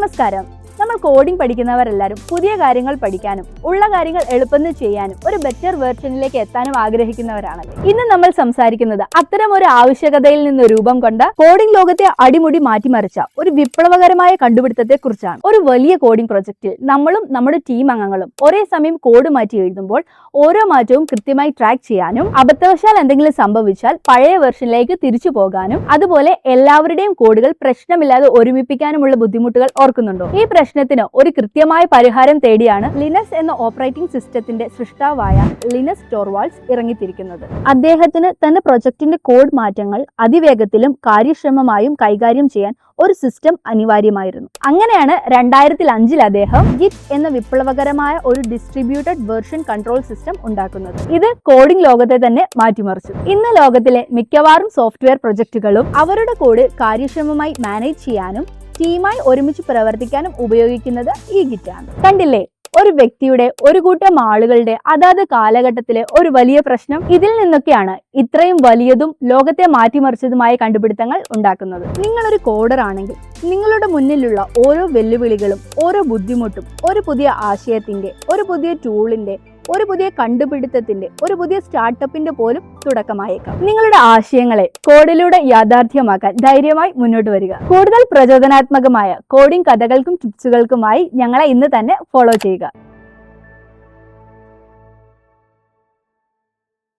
നമസ്കാരം. നമ്മൾ കോഡിംഗ് പഠിക്കുന്നവരെല്ലാവരും പുതിയ കാര്യങ്ങൾ പഠിക്കാനും ഉള്ള കാര്യങ്ങൾ എളുപ്പത്തിൽ ചെയ്യാനും ഒരു ബെറ്റർ വേർഷനിലേക്ക് എത്താനും ആഗ്രഹിക്കുന്നവരാണല്ലോ. ഇന്ന് നമ്മൾ സംസാരിക്കുന്നത് അത്തരം ഒരു ആവശ്യകതയിൽ നിന്ന് രൂപം കൊണ്ട കോഡിംഗ് ലോകത്തെ അടിമുടി മാറ്റിമറിച്ച ഒരു വിപ്ലവകരമായ കണ്ടുപിടുത്തത്തെ കുറിച്ചാണ്. ഒരു വലിയ കോഡിംഗ് പ്രൊജക്റ്റിൽ നമ്മളും നമ്മുടെ ടീം അംഗങ്ങളും ഒരേ സമയം കോഡ് മാറ്റി എഴുതുമ്പോൾ ഓരോ മാറ്റവും കൃത്യമായി ട്രാക്ക് ചെയ്യാനും അബദ്ധവശാൽ എന്തെങ്കിലും സംഭവിച്ചാൽ പഴയ വെർഷനിലേക്ക് തിരിച്ചു പോകാനും അതുപോലെ എല്ലാവരുടെയും കോഡുകൾ പ്രശ്നമില്ലാതെ ഒരുമിപ്പിക്കാനുമുള്ള ബുദ്ധിമുട്ടുകൾ ഓർക്കുന്നുണ്ടോ? ഈ പ്രശ്നത്തിന് ഒരു കൃത്യമായ പരിഹാരം തേടിയാണ് ലിനക്സ് എന്ന ഓപ്പറേറ്റിംഗ് സിസ്റ്റത്തിന്റെ സൃഷ്ടാവായ ലിനസ് ടോർവാൾഡ്സ് ഇറങ്ങിത്തിരിക്കുന്നത്. അദ്ദേഹത്തിന് തന്റെ പ്രൊജക്ടിന്റെ കോഡ് മാറ്റങ്ങൾ അതിവേഗത്തിലും കാര്യക്ഷമമായും കൈകാര്യം ചെയ്യാൻ ഒരു സിസ്റ്റം അനിവാര്യമായിരുന്നു. അങ്ങനെയാണ് 2005 അദ്ദേഹം ഗിറ്റ് എന്ന വിപ്ലവകരമായ ഒരു ഡിസ്ട്രിബ്യൂട്ടഡ് വെർഷൻ കൺട്രോൾ സിസ്റ്റം ഉണ്ടാക്കുന്നത്. ഇത് കോഡിംഗ് ലോകത്തെ തന്നെ മാറ്റിമറിച്ചു. ഇന്ന് ലോകത്തിലെ മിക്കവാറും സോഫ്റ്റ്വെയർ പ്രൊജക്ടുകളും അവരുടെ കോഡ് കാര്യക്ഷമമായി മാനേജ് ചെയ്യാനും ടീമായി ഒരുമിച്ച് പ്രവർത്തിക്കാനും ഉപയോഗിക്കുന്നത് ഈ ഗിറ്റാണ്. കണ്ടില്ലേ, ഒരു വ്യക്തിയുടെ ഒരു കൂട്ടം ആളുകളുടെ അതാത് കാലഘട്ടത്തിലെ ഒരു വലിയ പ്രശ്നം. ഇതിൽ നിന്നൊക്കെയാണ് ഇത്രയും വലിയതും ലോകത്തെ മാറ്റിമറിച്ചതുമായ കണ്ടുപിടുത്തങ്ങൾ ഉണ്ടാക്കുന്നത്. നിങ്ങളൊരു കോഡർ ആണെങ്കിൽ നിങ്ങളുടെ മുന്നിലുള്ള ഓരോ വെല്ലുവിളികളും ഓരോ ബുദ്ധിമുട്ടും ഒരു പുതിയ ആശയത്തിന്റെ, ഒരു പുതിയ ടൂളിന്റെ, ഒരു പുതിയ കണ്ടുപിടുത്തത്തിന്റെ, ഒരു പുതിയ സ്റ്റാർട്ടപ്പിന്റെ പോലും തുടക്കമായേക്കാം. നിങ്ങളുടെ ആശയങ്ങളെ കോഡിലൂടെ യാഥാർത്ഥ്യമാക്കാൻ ധൈര്യമായി മുന്നോട്ട് വരിക. കൂടുതൽ പ്രചോദനാത്മകമായ കോഡിംഗ് കഥകൾക്കും ടിപ്സുകൾക്കുമായി ഞങ്ങളെ ഇന്ന് തന്നെ ഫോളോ ചെയ്യുക.